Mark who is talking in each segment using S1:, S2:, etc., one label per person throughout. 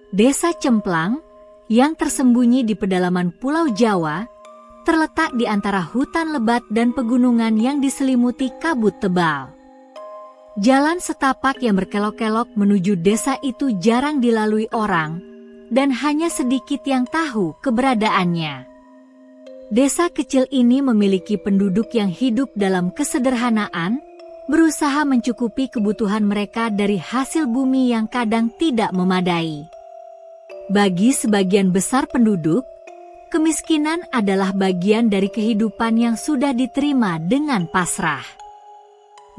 S1: Desa Cemplang, yang tersembunyi di pedalaman Pulau Jawa, terletak di antara hutan lebat dan pegunungan yang diselimuti kabut tebal. Jalan setapak yang berkelok-kelok menuju desa itu jarang dilalui orang, dan hanya sedikit yang tahu keberadaannya. Desa kecil ini memiliki penduduk yang hidup dalam kesederhanaan, berusaha mencukupi kebutuhan mereka dari hasil bumi yang kadang tidak memadai. Bagi sebagian besar penduduk, kemiskinan adalah bagian dari kehidupan yang sudah diterima dengan pasrah.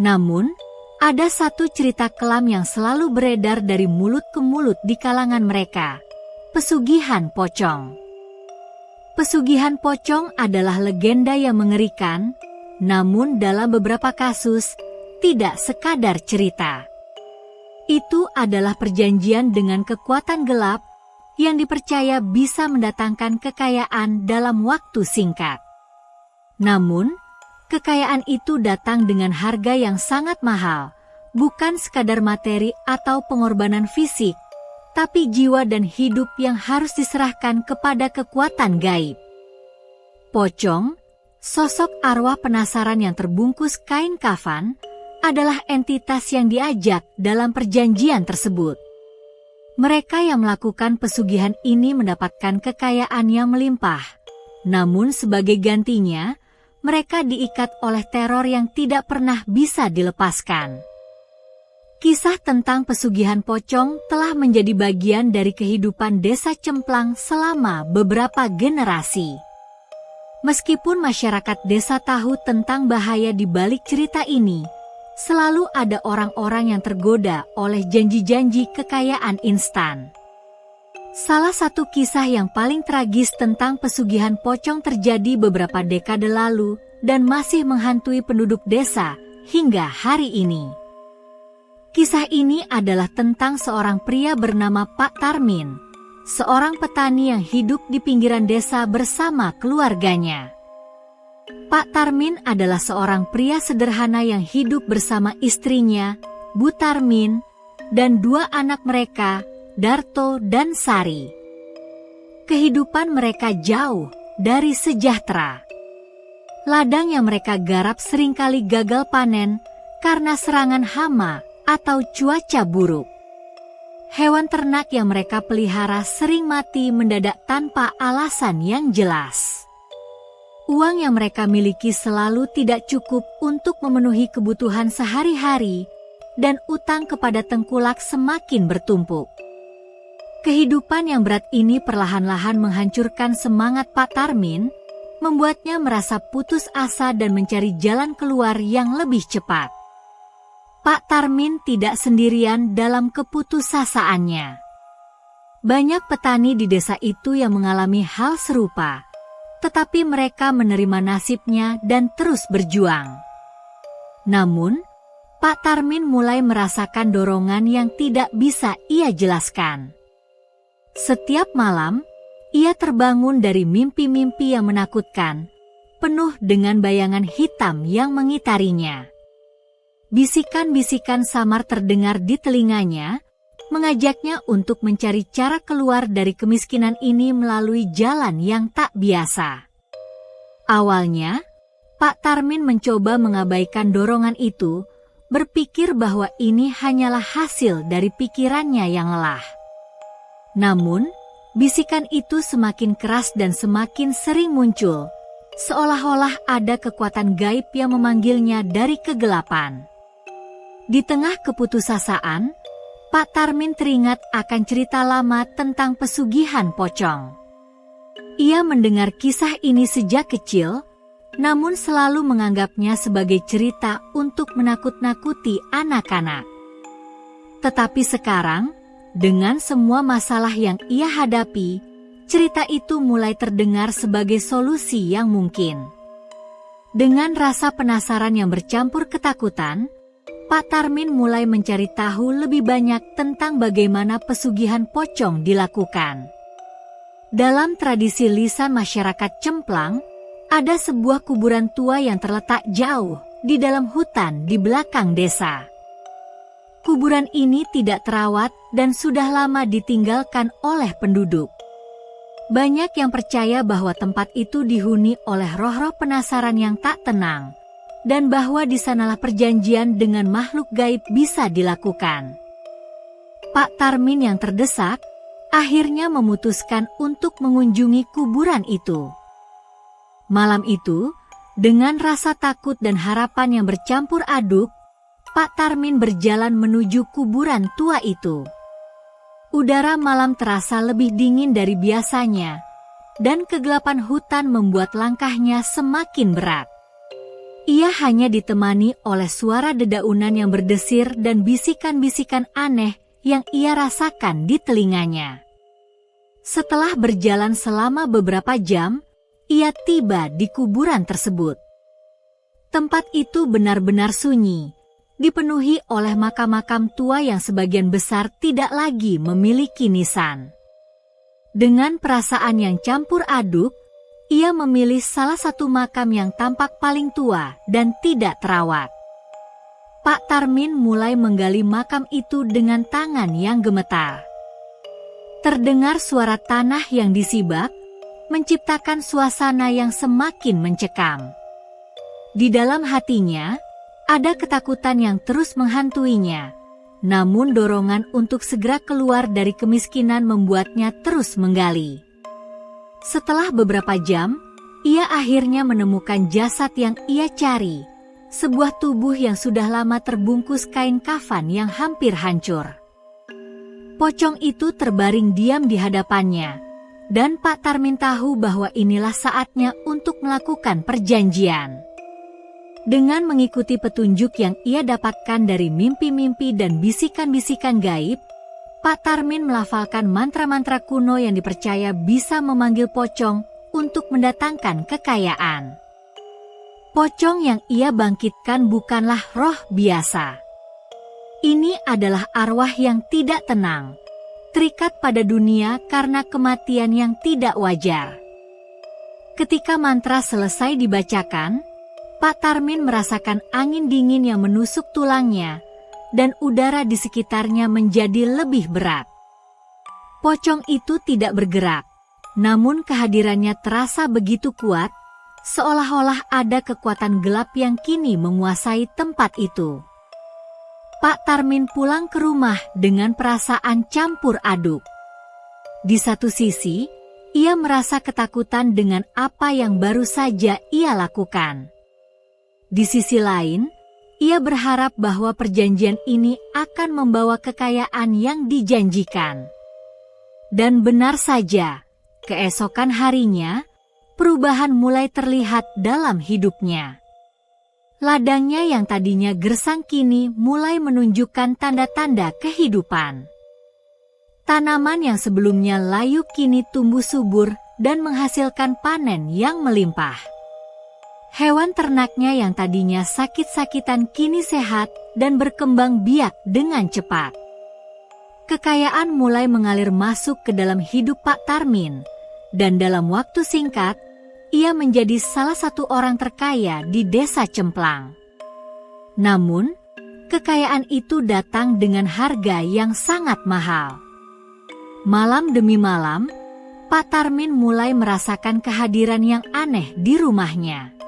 S1: Namun, ada satu cerita kelam yang selalu beredar dari mulut ke mulut di kalangan mereka, pesugihan pocong. Pesugihan pocong adalah legenda yang mengerikan, namun dalam beberapa kasus, tidak sekadar cerita. Itu adalah perjanjian dengan kekuatan gelap, yang dipercaya bisa mendatangkan kekayaan dalam waktu singkat. Namun, kekayaan itu datang dengan harga yang sangat mahal, bukan sekadar materi atau pengorbanan fisik, tapi jiwa dan hidup yang harus diserahkan kepada kekuatan gaib. Pocong, sosok arwah penasaran yang terbungkus kain kafan, adalah entitas yang diajak dalam perjanjian tersebut. Mereka yang melakukan pesugihan ini mendapatkan kekayaan yang melimpah. Namun sebagai gantinya, mereka diikat oleh teror yang tidak pernah bisa dilepaskan. Kisah tentang pesugihan pocong telah menjadi bagian dari kehidupan desa Cemplang selama beberapa generasi. Meskipun masyarakat desa tahu tentang bahaya di balik cerita ini, selalu ada orang-orang yang tergoda oleh janji-janji kekayaan instan. Salah satu kisah yang paling tragis tentang pesugihan pocong terjadi beberapa dekade lalu dan masih menghantui penduduk desa hingga hari ini. Kisah ini adalah tentang seorang pria bernama Pak Tarmin, seorang petani yang hidup di pinggiran desa bersama keluarganya. Pak Tarmin adalah seorang pria sederhana yang hidup bersama istrinya, Bu Tarmin, dan dua anak mereka, Darto dan Sari. Kehidupan mereka jauh dari sejahtera. Ladang yang mereka garap seringkali gagal panen karena serangan hama atau cuaca buruk. Hewan ternak yang mereka pelihara sering mati mendadak tanpa alasan yang jelas. Uang yang mereka miliki selalu tidak cukup untuk memenuhi kebutuhan sehari-hari, dan utang kepada tengkulak semakin bertumpuk. Kehidupan yang berat ini perlahan-lahan menghancurkan semangat Pak Tarmin, membuatnya merasa putus asa dan mencari jalan keluar yang lebih cepat. Pak Tarmin tidak sendirian dalam keputusasaannya. Banyak petani di desa itu yang mengalami hal serupa, tetapi mereka menerima nasibnya dan terus berjuang. Namun, Pak Tarmin mulai merasakan dorongan yang tidak bisa ia jelaskan. Setiap malam, ia terbangun dari mimpi-mimpi yang menakutkan, penuh dengan bayangan hitam yang mengitarinya. Bisikan-bisikan samar terdengar di telinganya, mengajaknya untuk mencari cara keluar dari kemiskinan ini melalui jalan yang tak biasa. Awalnya, Pak Tarmin mencoba mengabaikan dorongan itu, berpikir bahwa ini hanyalah hasil dari pikirannya yang lelah. Namun, bisikan itu semakin keras dan semakin sering muncul, seolah-olah ada kekuatan gaib yang memanggilnya dari kegelapan. Di tengah keputusasaan, Pak Tarmin teringat akan cerita lama tentang pesugihan pocong. Ia mendengar kisah ini sejak kecil, namun selalu menganggapnya sebagai cerita untuk menakut-nakuti anak-anak. Tetapi sekarang, dengan semua masalah yang ia hadapi, cerita itu mulai terdengar sebagai solusi yang mungkin. Dengan rasa penasaran yang bercampur ketakutan, Pak Tarmin mulai mencari tahu lebih banyak tentang bagaimana pesugihan pocong dilakukan. Dalam tradisi lisan masyarakat Cemplang, ada sebuah kuburan tua yang terletak jauh di dalam hutan di belakang desa. kuburan ini tidak terawat dan sudah lama ditinggalkan oleh penduduk. Banyak yang percaya bahwa tempat itu dihuni oleh roh-roh penasaran yang tak tenang, dan bahwa di sanalah perjanjian dengan makhluk gaib bisa dilakukan. Pak Tarmin yang terdesak, akhirnya memutuskan untuk mengunjungi kuburan itu. Malam itu, dengan rasa takut dan harapan yang bercampur aduk, Pak Tarmin berjalan menuju kuburan tua itu. Udara malam terasa lebih dingin dari biasanya, dan kegelapan hutan membuat langkahnya semakin berat. Ia hanya ditemani oleh suara dedaunan yang berdesir dan bisikan-bisikan aneh yang ia rasakan di telinganya. Setelah berjalan selama beberapa jam, ia tiba di kuburan tersebut. Tempat itu benar-benar sunyi, dipenuhi oleh makam-makam tua yang sebagian besar tidak lagi memiliki nisan. Dengan perasaan yang campur aduk, ia memilih salah satu makam yang tampak paling tua dan tidak terawat. Pak Tarmin mulai menggali makam itu dengan tangan yang gemetar. Terdengar suara tanah yang disibak, menciptakan suasana yang semakin mencekam. Di dalam hatinya, ada ketakutan yang terus menghantuinya, namun dorongan untuk segera keluar dari kemiskinan membuatnya terus menggali. Setelah beberapa jam, ia akhirnya menemukan jasad yang ia cari. Sebuah tubuh yang sudah lama terbungkus kain kafan yang hampir hancur. Pocong itu terbaring diam di hadapannya, dan Pak Tarmin tahu bahwa inilah saatnya untuk melakukan perjanjian. Dengan mengikuti petunjuk yang ia dapatkan dari mimpi-mimpi dan bisikan-bisikan gaib, Pak Tarmin melafalkan mantra-mantra kuno yang dipercaya bisa memanggil pocong untuk mendatangkan kekayaan. Pocong yang ia bangkitkan bukanlah roh biasa. Ini adalah arwah yang tidak tenang, terikat pada dunia karena kematian yang tidak wajar. Ketika mantra selesai dibacakan, Pak Tarmin merasakan angin dingin yang menusuk tulangnya, dan udara di sekitarnya menjadi lebih berat. Pocong itu tidak bergerak, namun kehadirannya terasa begitu kuat, seolah-olah ada kekuatan gelap yang kini menguasai tempat itu. Pak Tarmin pulang ke rumah dengan perasaan campur aduk. Di satu sisi, ia merasa ketakutan dengan apa yang baru saja ia lakukan. Di sisi lain, ia berharap bahwa perjanjian ini akan membawa kekayaan yang dijanjikan. Dan benar saja, keesokan harinya, perubahan mulai terlihat dalam hidupnya. Ladangnya yang tadinya gersang kini mulai menunjukkan tanda-tanda kehidupan. Tanaman yang sebelumnya layu kini tumbuh subur dan menghasilkan panen yang melimpah. Hewan ternaknya yang tadinya sakit-sakitan kini sehat dan berkembang biak dengan cepat. Kekayaan mulai mengalir masuk ke dalam hidup Pak Tarmin, dan dalam waktu singkat, ia menjadi salah satu orang terkaya di desa Cemplang. Namun, kekayaan itu datang dengan harga yang sangat mahal. Malam demi malam, Pak Tarmin mulai merasakan kehadiran yang aneh di rumahnya.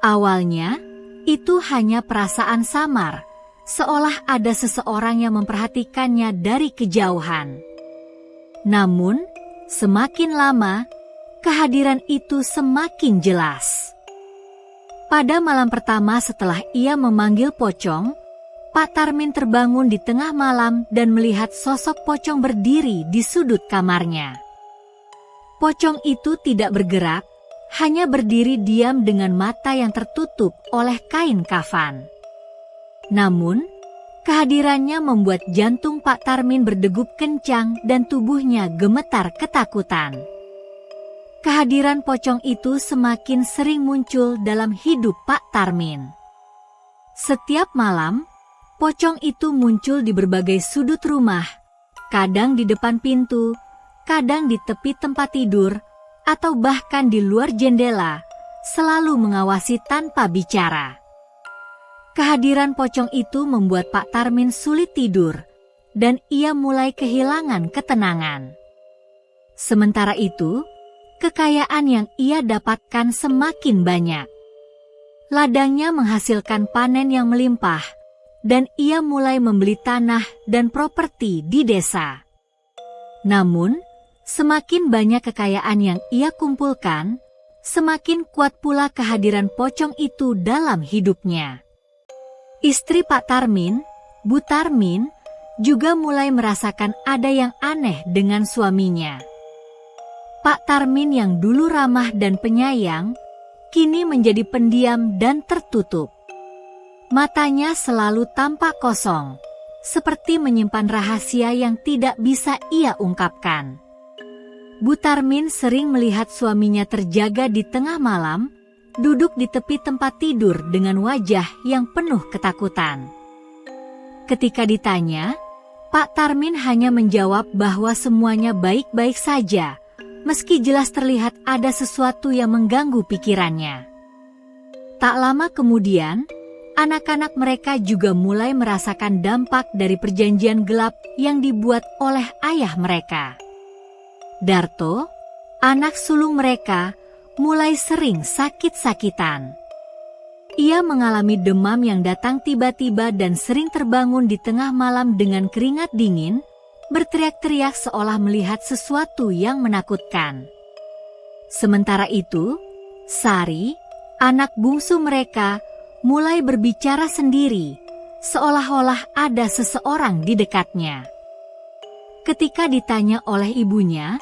S1: Awalnya, itu hanya perasaan samar, seolah ada seseorang yang memperhatikannya dari kejauhan. Namun, semakin lama, kehadiran itu semakin jelas. Pada malam pertama setelah ia memanggil pocong, Pak Tarmin terbangun di tengah malam dan melihat sosok pocong berdiri di sudut kamarnya. Pocong itu tidak bergerak, hanya berdiri diam dengan mata yang tertutup oleh kain kafan. Namun, kehadirannya membuat jantung Pak Tarmin berdegup kencang dan tubuhnya gemetar ketakutan. Kehadiran pocong itu semakin sering muncul dalam hidup Pak Tarmin. Setiap malam, pocong itu muncul di berbagai sudut rumah, kadang di depan pintu, kadang di tepi tempat tidur, atau bahkan di luar jendela, selalu mengawasi tanpa bicara. Kehadiran pocong itu membuat Pak Tarmin sulit tidur, dan ia mulai kehilangan ketenangan. Sementara itu, kekayaan yang ia dapatkan semakin banyak. Ladangnya menghasilkan panen yang melimpah, dan ia mulai membeli tanah dan properti di desa. Namun, semakin banyak kekayaan yang ia kumpulkan, semakin kuat pula kehadiran pocong itu dalam hidupnya. Istri Pak Tarmin, Bu Tarmin, juga mulai merasakan ada yang aneh dengan suaminya. Pak Tarmin yang dulu ramah dan penyayang, kini menjadi pendiam dan tertutup. Matanya selalu tampak kosong, seperti menyimpan rahasia yang tidak bisa ia ungkapkan. Bu Tarmin sering melihat suaminya terjaga di tengah malam, duduk di tepi tempat tidur dengan wajah yang penuh ketakutan. Ketika ditanya, Pak Tarmin hanya menjawab bahwa semuanya baik-baik saja, meski jelas terlihat ada sesuatu yang mengganggu pikirannya. Tak lama kemudian, anak-anak mereka juga mulai merasakan dampak dari perjanjian gelap yang dibuat oleh ayah mereka. Darto, anak sulung mereka, mulai sering sakit-sakitan. Ia mengalami demam yang datang tiba-tiba dan sering terbangun di tengah malam dengan keringat dingin, berteriak-teriak seolah melihat sesuatu yang menakutkan. Sementara itu, Sari, anak bungsu mereka, mulai berbicara sendiri, seolah-olah ada seseorang di dekatnya. Ketika ditanya oleh ibunya,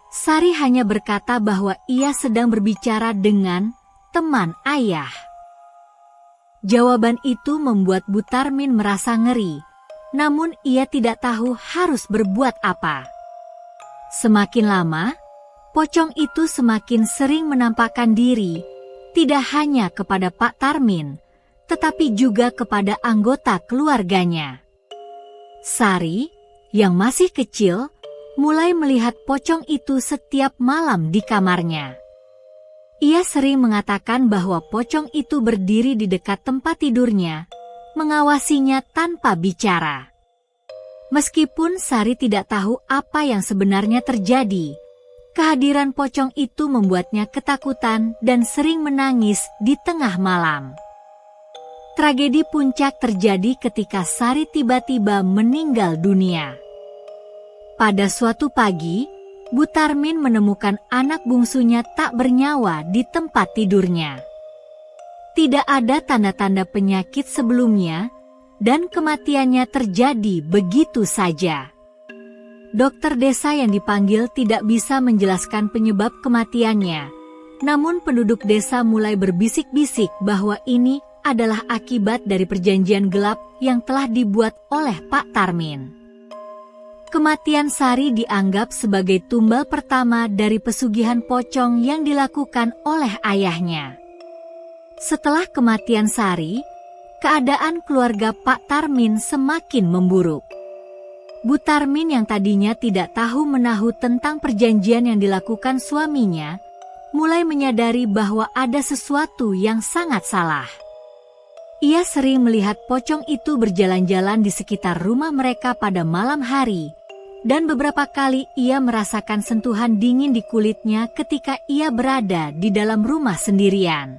S1: Sari hanya berkata bahwa ia sedang berbicara dengan teman ayah. Jawaban itu membuat Bu Tarmin merasa ngeri, namun ia tidak tahu harus berbuat apa. Semakin lama, pocong itu semakin sering menampakkan diri, tidak hanya kepada Pak Tarmin, tetapi juga kepada anggota keluarganya. Sari, yang masih kecil, mulai melihat pocong itu setiap malam di kamarnya. Ia sering mengatakan bahwa pocong itu berdiri di dekat tempat tidurnya, mengawasinya tanpa bicara. Meskipun Sari tidak tahu apa yang sebenarnya terjadi, kehadiran pocong itu membuatnya ketakutan dan sering menangis di tengah malam. Tragedi puncak terjadi ketika Sari tiba-tiba meninggal dunia. Pada suatu pagi, Bu Tarmin menemukan anak bungsunya tak bernyawa di tempat tidurnya. Tidak ada tanda-tanda penyakit sebelumnya, dan kematiannya terjadi begitu saja. Dokter desa yang dipanggil tidak bisa menjelaskan penyebab kematiannya, namun penduduk desa mulai berbisik-bisik bahwa ini adalah akibat dari perjanjian gelap yang telah dibuat oleh Pak Tarmin. Kematian Sari dianggap sebagai tumbal pertama dari pesugihan pocong yang dilakukan oleh ayahnya. Setelah kematian Sari, keadaan keluarga Pak Tarmin semakin memburuk. Bu Tarmin yang tadinya tidak tahu menahu tentang perjanjian yang dilakukan suaminya, mulai menyadari bahwa ada sesuatu yang sangat salah. Ia sering melihat pocong itu berjalan-jalan di sekitar rumah mereka pada malam hari, dan beberapa kali ia merasakan sentuhan dingin di kulitnya ketika ia berada di dalam rumah sendirian.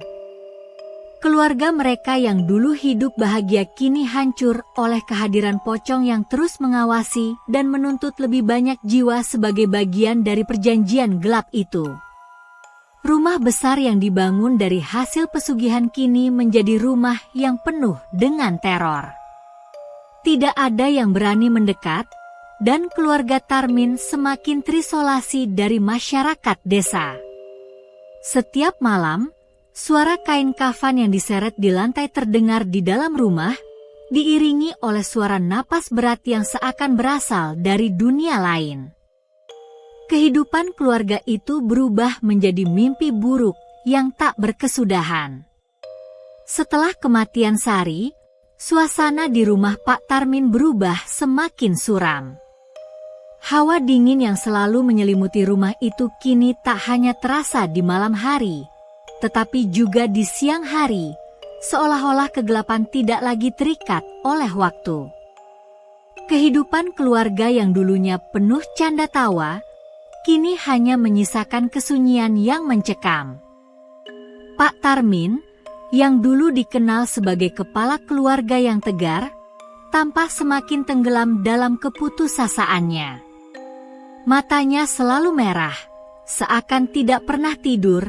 S1: Keluarga mereka yang dulu hidup bahagia kini hancur oleh kehadiran pocong yang terus mengawasi dan menuntut lebih banyak jiwa sebagai bagian dari perjanjian gelap itu. Rumah besar yang dibangun dari hasil pesugihan kini menjadi rumah yang penuh dengan teror. Tidak ada yang berani mendekat, dan keluarga Tarmin semakin terisolasi dari masyarakat desa. Setiap malam, suara kain kafan yang diseret di lantai terdengar di dalam rumah, diiringi oleh suara napas berat yang seakan berasal dari dunia lain. Kehidupan keluarga itu berubah menjadi mimpi buruk yang tak berkesudahan. Setelah kematian Sari, suasana di rumah Pak Tarmin berubah semakin suram. Hawa dingin yang selalu menyelimuti rumah itu kini tak hanya terasa di malam hari, tetapi juga di siang hari, seolah-olah kegelapan tidak lagi terikat oleh waktu. Kehidupan keluarga yang dulunya penuh canda tawa, kini hanya menyisakan kesunyian yang mencekam. Pak Tarmin, yang dulu dikenal sebagai kepala keluarga yang tegar, tampak semakin tenggelam dalam keputusasaannya. Matanya selalu merah, seakan tidak pernah tidur,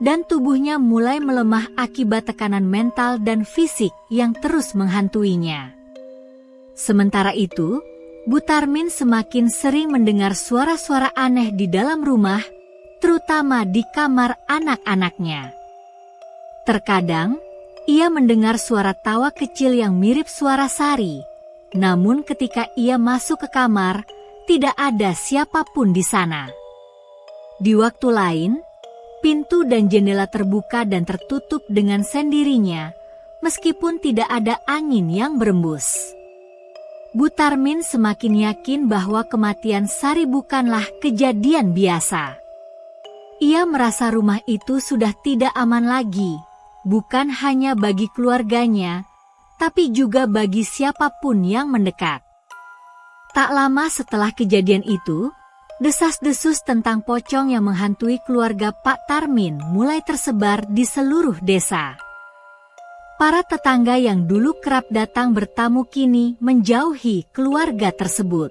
S1: dan tubuhnya mulai melemah akibat tekanan mental dan fisik yang terus menghantuinya. Sementara itu, Bu Tarmin semakin sering mendengar suara-suara aneh di dalam rumah, terutama di kamar anak-anaknya. Terkadang, ia mendengar suara tawa kecil yang mirip suara Sari, namun ketika ia masuk ke kamar, tidak ada siapapun di sana. Di waktu lain, pintu dan jendela terbuka dan tertutup dengan sendirinya, meskipun tidak ada angin yang berembus. Bu Tarmin semakin yakin bahwa kematian Sari bukanlah kejadian biasa. Ia merasa rumah itu sudah tidak aman lagi, bukan hanya bagi keluarganya, tapi juga bagi siapapun yang mendekat. Tak lama setelah kejadian itu, desas-desus tentang pocong yang menghantui keluarga Pak Tarmin mulai tersebar di seluruh desa. Para tetangga yang dulu kerap datang bertamu kini menjauhi keluarga tersebut.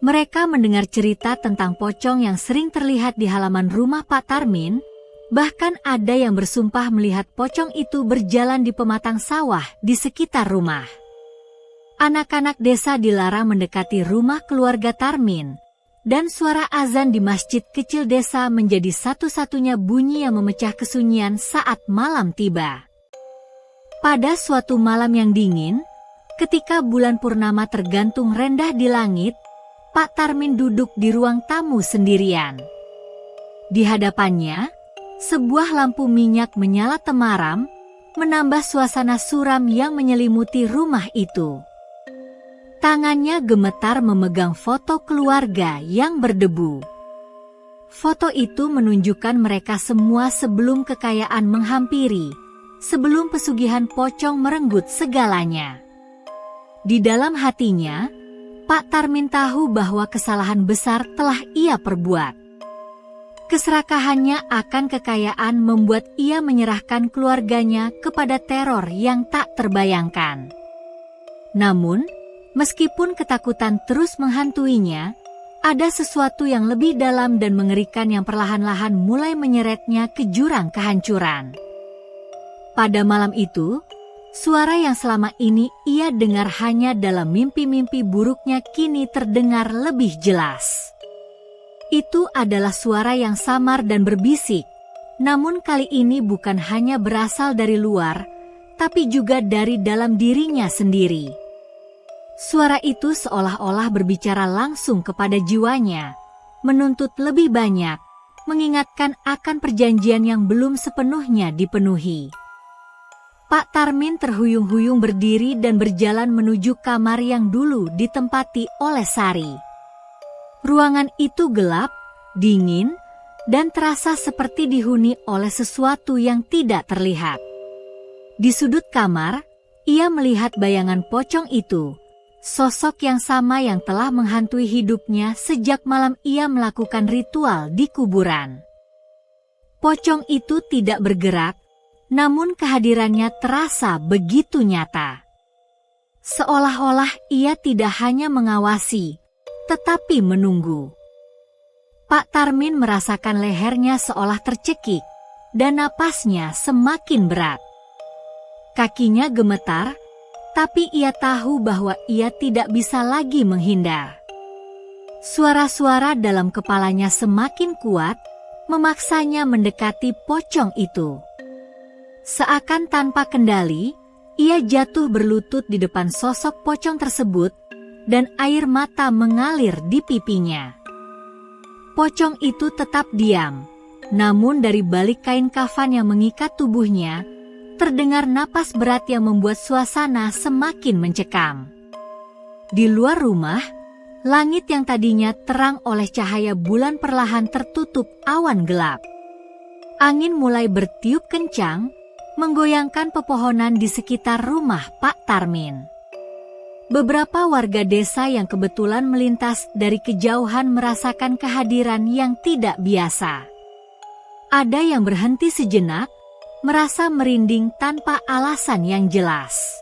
S1: Mereka mendengar cerita tentang pocong yang sering terlihat di halaman rumah Pak Tarmin, bahkan ada yang bersumpah melihat pocong itu berjalan di pematang sawah di sekitar rumah. Anak-anak desa dilarang mendekati rumah keluarga Tarmin, dan suara azan di masjid kecil desa menjadi satu-satunya bunyi yang memecah kesunyian saat malam tiba. Pada suatu malam yang dingin, ketika bulan purnama tergantung rendah di langit, Pak Tarmin duduk di ruang tamu sendirian. Di hadapannya, sebuah lampu minyak menyala temaram, menambah suasana suram yang menyelimuti rumah itu. Tangannya gemetar memegang foto keluarga yang berdebu. Foto itu menunjukkan mereka semua sebelum kekayaan menghampiri, sebelum pesugihan pocong merenggut segalanya. Di dalam hatinya, Pak Tarmin tahu bahwa kesalahan besar telah ia perbuat. Keserakahannya akan kekayaan membuat ia menyerahkan keluarganya kepada teror yang tak terbayangkan. Namun, meskipun ketakutan terus menghantuinya, ada sesuatu yang lebih dalam dan mengerikan yang perlahan-lahan mulai menyeretnya ke jurang kehancuran. Pada malam itu, suara yang selama ini ia dengar hanya dalam mimpi-mimpi buruknya kini terdengar lebih jelas. Itu adalah suara yang samar dan berbisik, namun kali ini bukan hanya berasal dari luar, tapi juga dari dalam dirinya sendiri. Suara itu seolah-olah berbicara langsung kepada jiwanya, menuntut lebih banyak, mengingatkan akan perjanjian yang belum sepenuhnya dipenuhi. Pak Tarmin terhuyung-huyung berdiri dan berjalan menuju kamar yang dulu ditempati oleh Sari. Ruangan itu gelap, dingin, dan terasa seperti dihuni oleh sesuatu yang tidak terlihat. Di sudut kamar, ia melihat bayangan pocong itu, sosok yang sama yang telah menghantui hidupnya sejak malam ia melakukan ritual di kuburan. Pocong itu tidak bergerak, namun kehadirannya terasa begitu nyata. Seolah-olah ia tidak hanya mengawasi, tetapi menunggu. Pak Tarmin merasakan lehernya seolah tercekik, dan napasnya semakin berat. Kakinya gemetar, tapi ia tahu bahwa ia tidak bisa lagi menghindar. Suara-suara dalam kepalanya semakin kuat, memaksanya mendekati pocong itu. Seakan tanpa kendali, ia jatuh berlutut di depan sosok pocong tersebut, dan air mata mengalir di pipinya. Pocong itu tetap diam, namun dari balik kain kafan yang mengikat tubuhnya, terdengar napas berat yang membuat suasana semakin mencekam. Di luar rumah, langit yang tadinya terang oleh cahaya bulan perlahan tertutup awan gelap. Angin mulai bertiup kencang, menggoyangkan pepohonan di sekitar rumah Pak Tarmin. Beberapa warga desa yang kebetulan melintas dari kejauhan merasakan kehadiran yang tidak biasa. Ada yang berhenti sejenak, merasa merinding tanpa alasan yang jelas.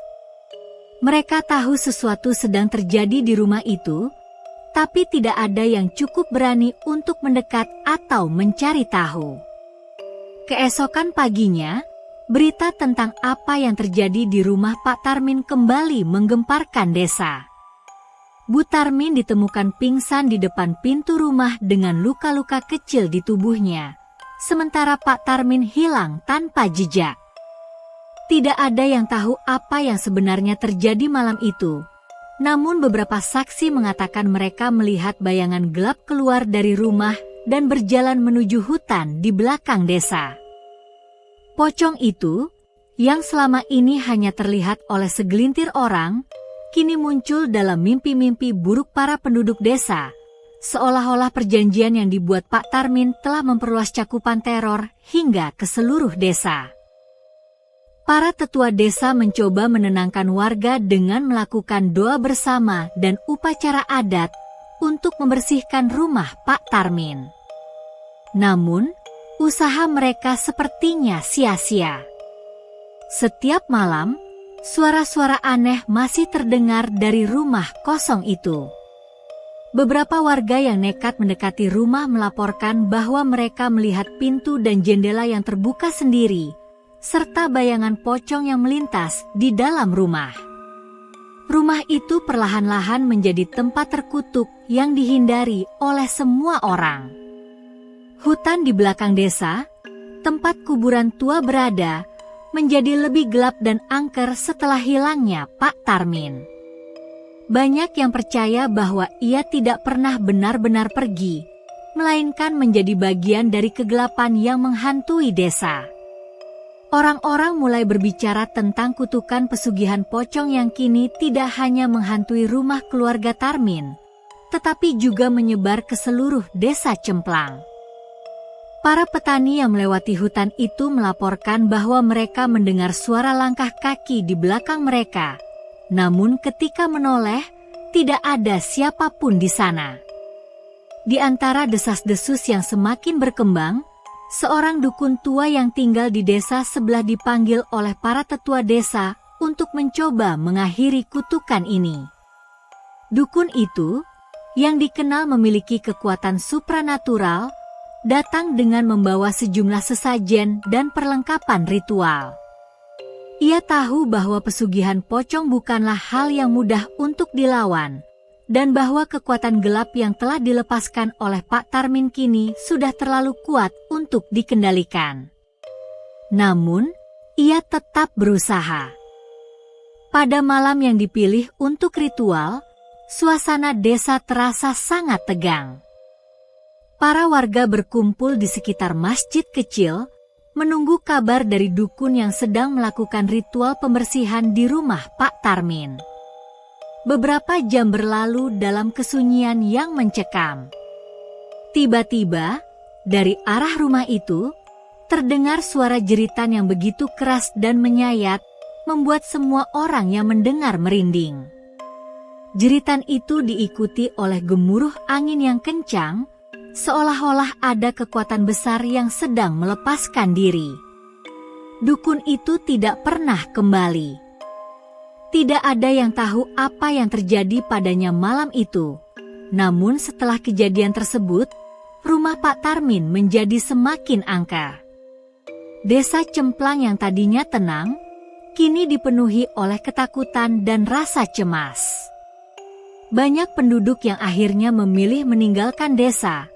S1: Mereka tahu sesuatu sedang terjadi di rumah itu, tapi tidak ada yang cukup berani untuk mendekat atau mencari tahu. Keesokan paginya, berita tentang apa yang terjadi di rumah Pak Tarmin kembali menggemparkan desa. Bu Tarmin ditemukan pingsan di depan pintu rumah dengan luka-luka kecil di tubuhnya, sementara Pak Tarmin hilang tanpa jejak. Tidak ada yang tahu apa yang sebenarnya terjadi malam itu, namun beberapa saksi mengatakan mereka melihat bayangan gelap keluar dari rumah dan berjalan menuju hutan di belakang desa. Pocong itu, yang selama ini hanya terlihat oleh segelintir orang, kini muncul dalam mimpi-mimpi buruk para penduduk desa, seolah-olah perjanjian yang dibuat Pak Tarmin telah memperluas cakupan teror hingga ke seluruh desa. Para tetua desa mencoba menenangkan warga dengan melakukan doa bersama dan upacara adat untuk membersihkan rumah Pak Tarmin. Namun, usaha mereka sepertinya sia-sia. Setiap malam, suara-suara aneh masih terdengar dari rumah kosong itu. Beberapa warga yang nekat mendekati rumah melaporkan bahwa mereka melihat pintu dan jendela yang terbuka sendiri, serta bayangan pocong yang melintas di dalam rumah. Rumah itu perlahan-lahan menjadi tempat terkutuk yang dihindari oleh semua orang. Hutan di belakang desa, tempat kuburan tua berada, menjadi lebih gelap dan angker setelah hilangnya Pak Tarmin. Banyak yang percaya bahwa ia tidak pernah benar-benar pergi, melainkan menjadi bagian dari kegelapan yang menghantui desa. Orang-orang mulai berbicara tentang kutukan pesugihan pocong yang kini tidak hanya menghantui rumah keluarga Tarmin, tetapi juga menyebar ke seluruh desa Cemplang. Para petani yang melewati hutan itu melaporkan bahwa mereka mendengar suara langkah kaki di belakang mereka. Namun ketika menoleh, tidak ada siapapun di sana. Di antara desas-desus yang semakin berkembang, seorang dukun tua yang tinggal di desa sebelah dipanggil oleh para tetua desa untuk mencoba mengakhiri kutukan ini. Dukun itu, yang dikenal memiliki kekuatan supranatural, datang dengan membawa sejumlah sesajen dan perlengkapan ritual. Ia tahu bahwa pesugihan pocong bukanlah hal yang mudah untuk dilawan, dan bahwa kekuatan gelap yang telah dilepaskan oleh Pak Tarmin kini sudah terlalu kuat untuk dikendalikan. Namun, ia tetap berusaha. Pada malam yang dipilih untuk ritual, suasana desa terasa sangat tegang. Para warga berkumpul di sekitar masjid kecil, menunggu kabar dari dukun yang sedang melakukan ritual pembersihan di rumah Pak Tarmin. Beberapa jam berlalu dalam kesunyian yang mencekam. Tiba-tiba, dari arah rumah itu, terdengar suara jeritan yang begitu keras dan menyayat, membuat semua orang yang mendengar merinding. Jeritan itu diikuti oleh gemuruh angin yang kencang, seolah-olah ada kekuatan besar yang sedang melepaskan diri. Dukun itu tidak pernah kembali. Tidak ada yang tahu apa yang terjadi padanya malam itu. Namun setelah kejadian tersebut, rumah Pak Tarmin menjadi semakin angker. Desa Cemplang yang tadinya tenang, kini dipenuhi oleh ketakutan dan rasa cemas. Banyak penduduk yang akhirnya memilih meninggalkan desa,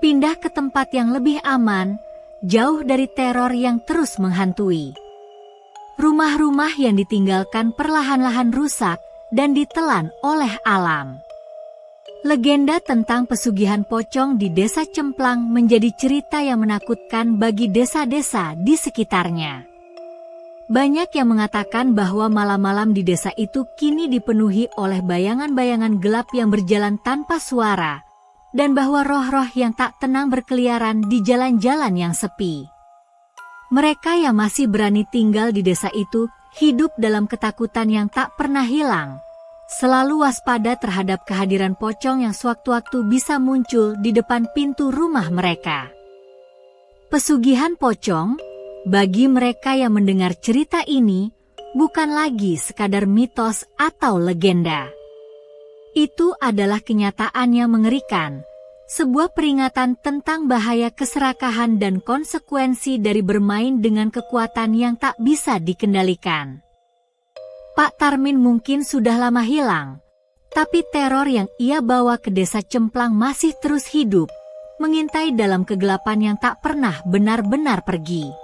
S1: pindah ke tempat yang lebih aman, jauh dari teror yang terus menghantui. Rumah-rumah yang ditinggalkan perlahan-lahan rusak dan ditelan oleh alam. Legenda tentang pesugihan pocong di desa Cemplang menjadi cerita yang menakutkan bagi desa-desa di sekitarnya. Banyak yang mengatakan bahwa malam-malam di desa itu kini dipenuhi oleh bayangan-bayangan gelap yang berjalan tanpa suara, dan bahwa roh-roh yang tak tenang berkeliaran di jalan-jalan yang sepi. Mereka yang masih berani tinggal di desa itu hidup dalam ketakutan yang tak pernah hilang, selalu waspada terhadap kehadiran pocong yang sewaktu-waktu bisa muncul di depan pintu rumah mereka. Pesugihan pocong, bagi mereka yang mendengar cerita ini, bukan lagi sekadar mitos atau legenda. Itu adalah kenyataan yang mengerikan, sebuah peringatan tentang bahaya keserakahan dan konsekuensi dari bermain dengan kekuatan yang tak bisa dikendalikan. Pak Tarmin mungkin sudah lama hilang, tapi teror yang ia bawa ke desa Cemplang masih terus hidup, mengintai dalam kegelapan yang tak pernah benar-benar pergi.